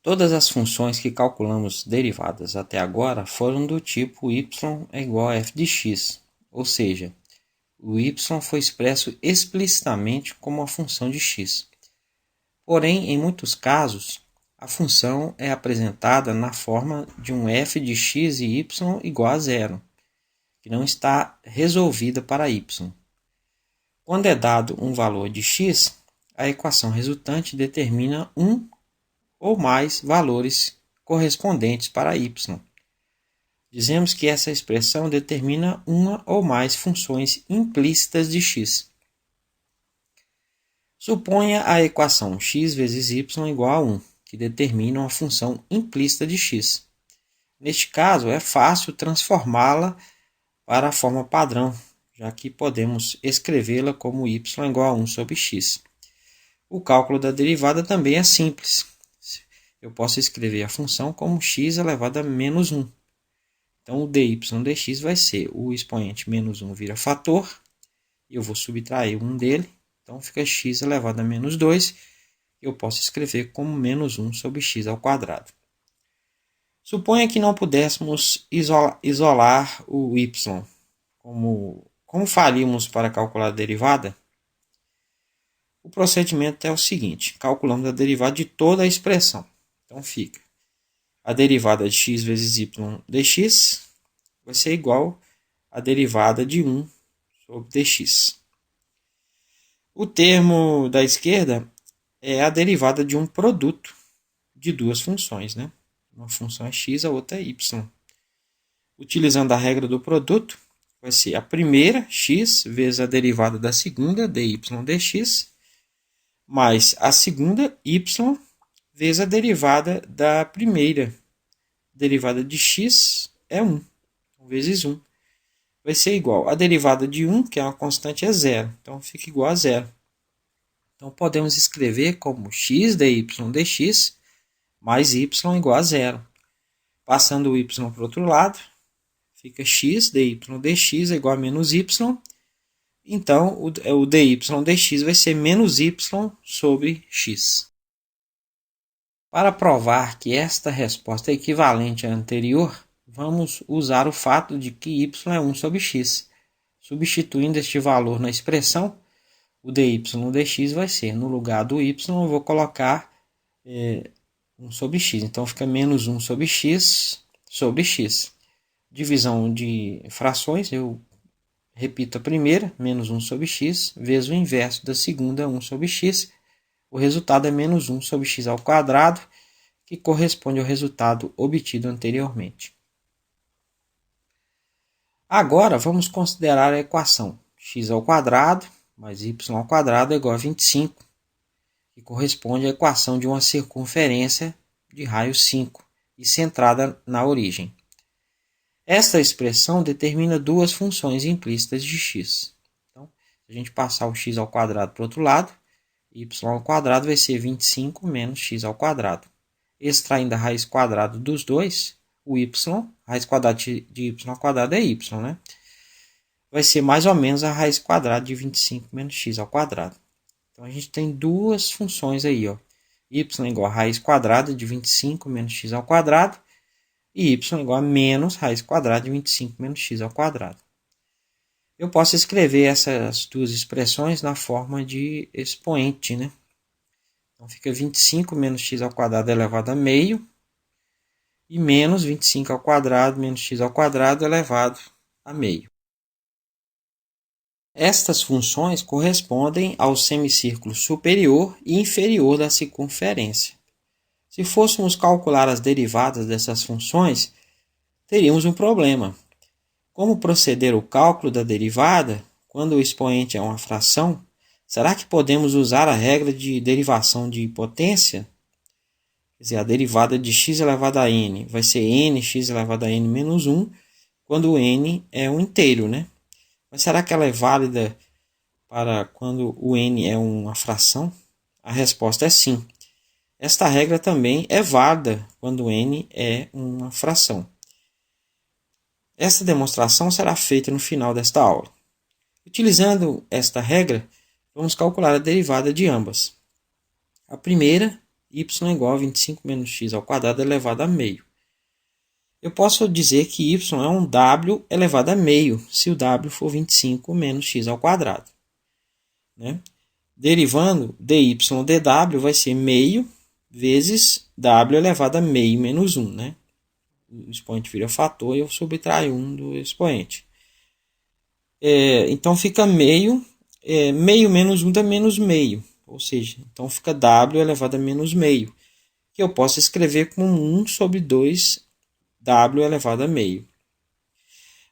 Todas as funções que calculamos derivadas até agora foram do tipo y é igual a f de x, ou seja, o y foi expresso explicitamente como uma função de x. Porém, em muitos casos, a função é apresentada na forma de um f de x e y igual a zero, que não está resolvida para y. Quando é dado um valor de x, a equação resultante determina um ou mais valores correspondentes para y. Dizemos que essa expressão determina uma ou mais funções implícitas de x. Suponha a equação x vezes y igual a 1, que determina uma função implícita de x. Neste caso, é fácil transformá-la para a forma padrão, já que podemos escrevê-la como y igual a 1 sobre x. O cálculo da derivada também é simples. Eu posso escrever a função como x elevado a menos 1. Então, o dy dx vai ser o expoente menos 1 vira fator. Eu vou subtrair 1 dele. Então, fica x elevado a menos 2. Eu posso escrever como menos 1 sobre x ao quadrado. Suponha que não pudéssemos isolar o y. Como faríamos para calcular a derivada? O procedimento é o seguinte. Calculamos a derivada de toda a expressão. Então, fica a derivada de x vezes y dx vai ser igual à derivada de 1 sobre dx. O termo da esquerda é a derivada de um produto de duas funções, né? Uma função é x, a outra é y. Utilizando a regra do produto, vai ser a primeira, x, vezes a derivada da segunda, dy dx, mais a segunda, y, vezes a derivada da primeira. A derivada de x é 1, vezes 1. Vai ser igual. A derivada de 1, que é uma constante, é zero. Então, fica igual a zero. Então, podemos escrever como x dy dx mais y igual a zero. Passando o y para o outro lado, fica x dy dx é igual a menos y. Então, o dy dx vai ser menos y sobre x. Para provar que esta resposta é equivalente à anterior, vamos usar o fato de que y é 1 sobre x. Substituindo este valor na expressão, o dy dx vai ser, no lugar do y, eu vou colocar 1 sobre x. Então, fica menos 1 sobre x. Divisão de frações, eu repito a primeira, menos 1 sobre x, vezes o inverso da segunda, 1 sobre x. O resultado é menos 1 sobre x ao quadrado, que corresponde ao resultado obtido anteriormente. Agora, vamos considerar a equação x ao quadrado mais y ao quadrado é igual a 25, que corresponde à equação de uma circunferência de raio 5 e centrada na origem. Esta expressão determina duas funções implícitas de x. Então, se a gente passar o x ao quadrado para o outro lado, y ao quadrado vai ser 25 menos x ao quadrado. Extraindo a raiz quadrada dos dois, o y, a raiz quadrada de y ao quadrado é y, né? Vai ser mais ou menos a raiz quadrada de 25 menos x ao quadrado. Então, a gente tem duas funções aí, ó. Y igual a raiz quadrada de 25 menos x ao quadrado e y igual a menos raiz quadrada de 25 menos x ao quadrado. Eu posso escrever essas duas expressões na forma de expoente, né? Então, fica 25 menos x ao quadrado elevado a meio e menos 25 ao quadrado menos x ao quadrado elevado a meio. Estas funções correspondem ao semicírculo superior e inferior da circunferência. Se fôssemos calcular as derivadas dessas funções, teríamos um problema. Como proceder o cálculo da derivada quando o expoente é uma fração? Será que podemos usar a regra de derivação de potência? Quer dizer, a derivada de x elevado a n vai ser nx elevado a n menos 1, quando o n é um inteiro, né? Mas será que ela é válida para quando o n é uma fração? A resposta é sim. Esta regra também é válida quando n é uma fração. Esta demonstração será feita no final desta aula. Utilizando esta regra, vamos calcular a derivada de ambas. A primeira y igual a 25 menos x ao quadrado elevado a meio. Eu posso dizer que y é um w elevado a meio, se o w for 25 menos x ao quadrado. Né? Derivando dy dw vai ser meio vezes w elevado a meio menos 1. Né? O expoente vira fator e eu subtraio 1 do expoente. Então fica meio, meio menos 1 dá menos meio. Ou seja, então fica w elevado a menos meio, que eu posso escrever como 1 sobre 2 w elevado a meio.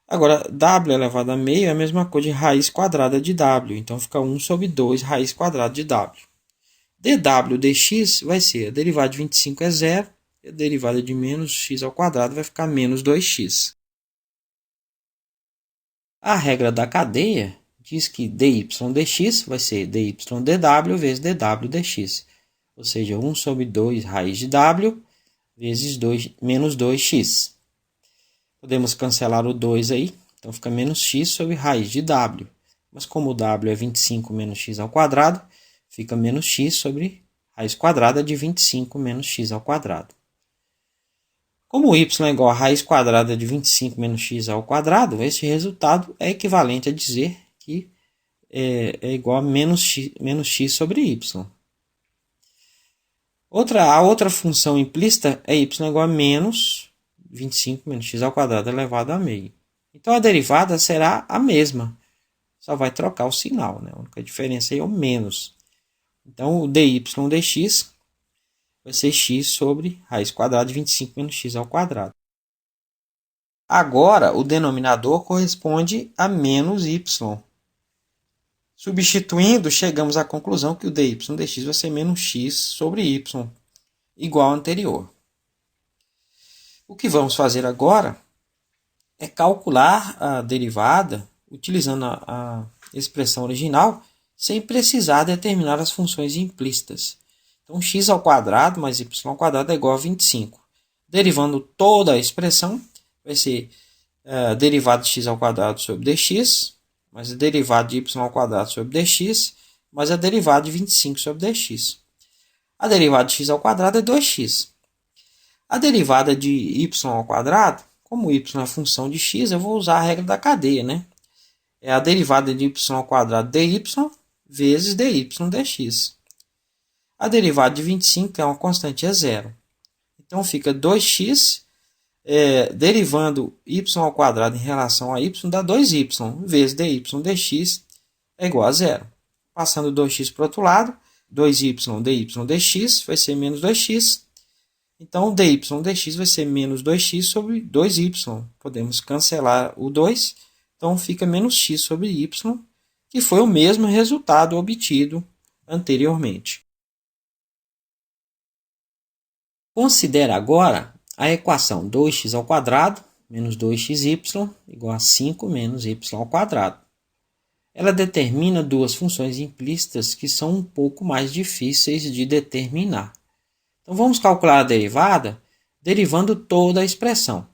Agora, w elevado a meio é a mesma coisa de raiz quadrada de w, então fica 1 sobre 2 raiz quadrada de w. dw dx vai ser, a derivada de 25 é zero, e a derivada de menos x ao quadrado vai ficar menos 2x. A regra da cadeia diz que dy dx vai ser dy dw vezes dw dx, ou seja, 1 sobre 2 raiz de w vezes menos 2x. Podemos cancelar o 2 aí, então fica menos x sobre raiz de w. Mas como o w é 25 menos x ao quadrado, fica menos x sobre raiz quadrada de 25 menos x ao quadrado. Como y é igual a raiz quadrada de 25 menos x ao quadrado, esse resultado é equivalente a dizer que é igual a menos x sobre y. A outra função implícita é y igual a menos 25 menos x ao quadrado elevado a meio. Então a derivada será a mesma, só vai trocar o sinal, né? A única diferença é o menos. Então o dy dx vai ser x sobre raiz quadrada de 25 menos x ao quadrado. Agora, o denominador corresponde a menos y. Substituindo, chegamos à conclusão que o dy dx vai ser menos x sobre y, igual ao anterior. O que vamos fazer agora é calcular a derivada utilizando a expressão original, sem precisar determinar as funções implícitas. Então, x ao quadrado mais y ao quadrado é igual a 25. Derivando toda a expressão, vai ser a derivada de x ao quadrado sobre dx, mais a derivada de y ao quadrado sobre dx, mais a derivada de 25 sobre dx. A derivada de x ao quadrado é 2x. A derivada de y ao quadrado, como y é função de x, eu vou usar a regra da cadeia, né? É a derivada de y ao quadrado dy vezes dy dx. A derivada de 25 é uma constante, é zero. Então fica 2x, derivando y ao quadrado em relação a y, dá 2y, vezes dy dx é igual a zero. Passando 2x para o outro lado, 2y dy dx vai ser menos 2x. Então dy dx vai ser menos 2x sobre 2y. Podemos cancelar o 2, então fica menos x sobre y, que foi o mesmo resultado obtido anteriormente. Considere agora a equação 2x ao quadrado menos 2xy igual a 5 menos y ao quadrado. Ela determina duas funções implícitas que são um pouco mais difíceis de determinar. Então vamos calcular a derivada derivando toda a expressão,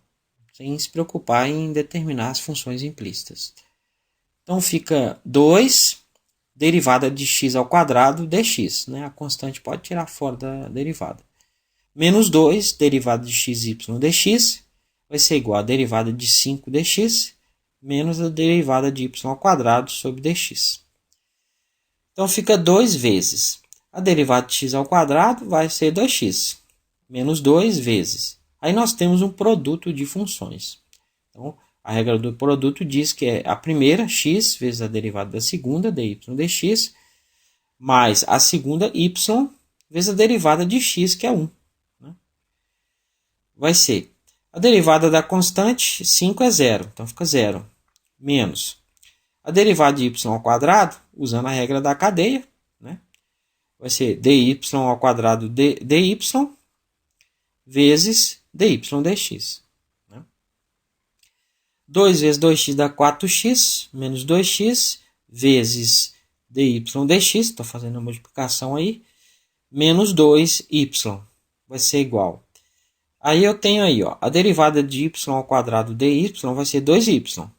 sem se preocupar em determinar as funções implícitas. Então fica 2 derivada de x ao quadrado dx. Né? A constante pode tirar fora da derivada. Menos 2, derivada de xy dx, vai ser igual a derivada de 5 dx, menos a derivada de y ao quadrado sobre dx. Então fica 2 vezes. A derivada de x ao quadrado vai ser 2x, menos 2 vezes. Aí nós temos um produto de funções. Então, a regra do produto diz que é a primeira, x, vezes a derivada da segunda, dy dx, mais a segunda, y, vezes a derivada de x, que é 1. Vai ser a derivada da constante, 5 é zero, então fica zero, menos a derivada de y ao quadrado, usando a regra da cadeia, né? Vai ser dy ao quadrado dy vezes dy dx. Né? 2 vezes 2x dá 4x, menos 2x, vezes dy dx, estou fazendo a multiplicação aí, menos 2y, vai ser igual. Aí eu tenho aí, ó, a derivada de y ao quadrado dy vai ser 2y.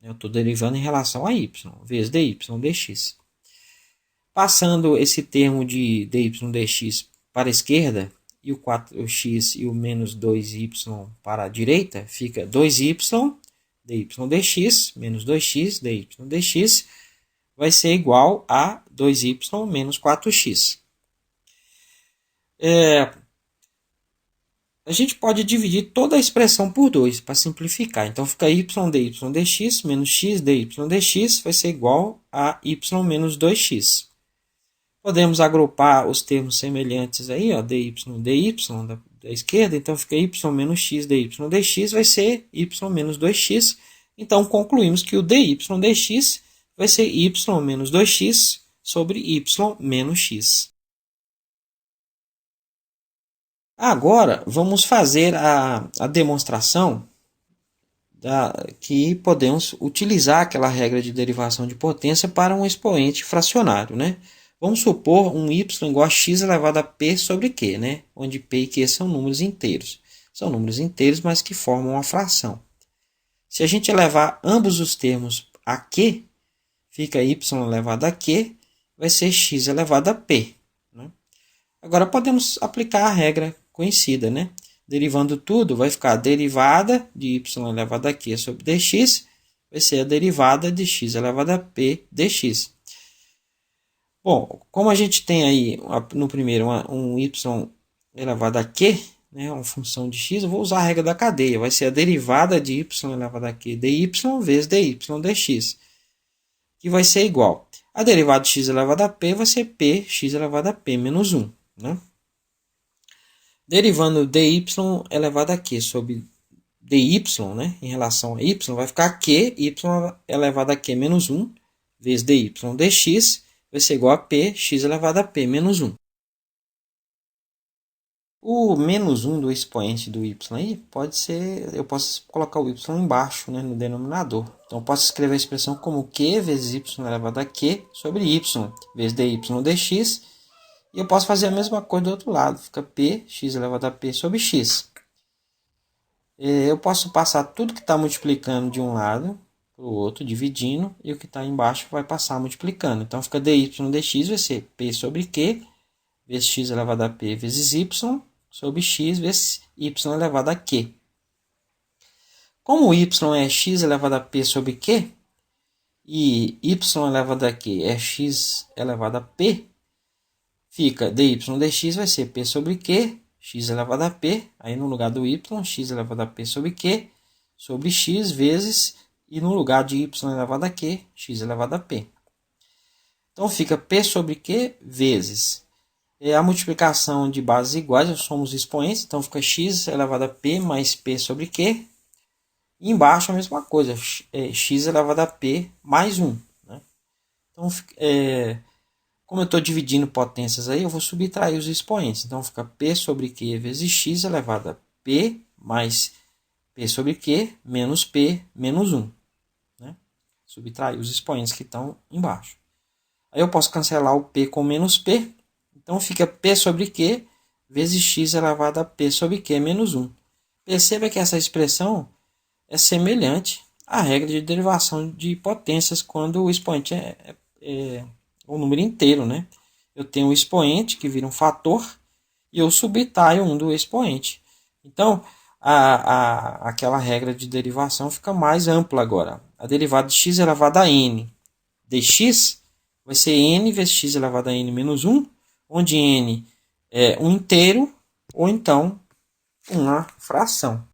Eu estou derivando em relação a y, vezes dy dx. Passando esse termo de dy dx para a esquerda e o 4x e o menos 2y para a direita, fica 2y dy dx menos 2x dy dx vai ser igual a 2y menos 4x. A gente pode dividir toda a expressão por 2 para simplificar. Então fica y dy dx menos x dy dx vai ser igual a y menos 2x. Podemos agrupar os termos semelhantes aí, ó, dy da esquerda, então fica y menos x dy dx vai ser y menos 2x. Então concluímos que o dy dx vai ser y menos 2x sobre y menos x. Agora vamos fazer a demonstração que podemos utilizar aquela regra de derivação de potência para um expoente fracionário, né? Vamos supor um y igual a x elevado a p sobre q, né? Onde p e q são números inteiros. São números inteiros, mas que formam uma fração. Se a gente elevar ambos os termos a q, fica y elevado a q, vai ser x elevado a p. Né? Agora podemos aplicar a regra conhecida, né? Derivando tudo, vai ficar a derivada de y elevado a q sobre dx, vai ser a derivada de x elevado a p dx. Bom, como a gente tem aí no primeiro um y elevado a q, né, uma função de x, eu vou usar a regra da cadeia. Vai ser a derivada de y elevado a q dy vezes dy dx, que vai ser igual. A derivada de x elevado a p vai ser p x elevado a p menos 1. Né? Derivando dy elevado a q sobre dy, né, em relação a y, vai ficar q y elevado a q menos 1 vezes dy dx, vai ser igual a p x elevado a p menos 1. O menos 1 do expoente do y aí pode ser, eu posso colocar o y embaixo, né, no denominador. Então, eu posso escrever a expressão como q vezes y elevado a q sobre y vezes dy dx. E eu posso fazer a mesma coisa do outro lado. Fica p x elevado a p sobre x. Eu posso passar tudo que está multiplicando de um lado para o outro, dividindo, e o que está embaixo vai passar multiplicando. Então, fica dy dx vai ser p sobre q vezes x elevado a p vezes y sobre x vezes y elevado a q. Como y é x elevado a p sobre q, e y elevado a q é x elevado a p, fica dy dx vai ser p sobre q, x elevado a p, aí no lugar do y, x elevado a p sobre q, sobre x vezes, e no lugar de y elevado a q, x elevado a p. Então fica p sobre q vezes a multiplicação de bases iguais, somos expoentes, então fica x elevado a p mais p sobre q. E embaixo a mesma coisa, x elevado a p mais 1. Né? Então, como eu estou dividindo potências aí, eu vou subtrair os expoentes. Então fica p sobre q vezes x elevado a p mais p sobre q menos p menos 1. Né? Subtrair os expoentes que estão embaixo. Aí eu posso cancelar o p com menos p. Então fica p sobre q vezes x elevado a p sobre q menos 1. Perceba que essa expressão é semelhante à regra de derivação de potências quando o expoente é um número inteiro. Né? Eu tenho um expoente que vira um fator e eu subtraio um do expoente. Então, aquela regra de derivação fica mais ampla agora. A derivada de x elevado a n dx vai ser n vezes x elevado a n menos 1, onde n é um inteiro ou então uma fração.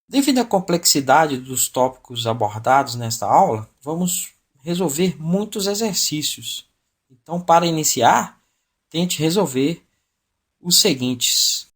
Devido à complexidade dos tópicos abordados nesta aula, vamos resolver muitos exercícios. Então, para iniciar, tente resolver os seguintes.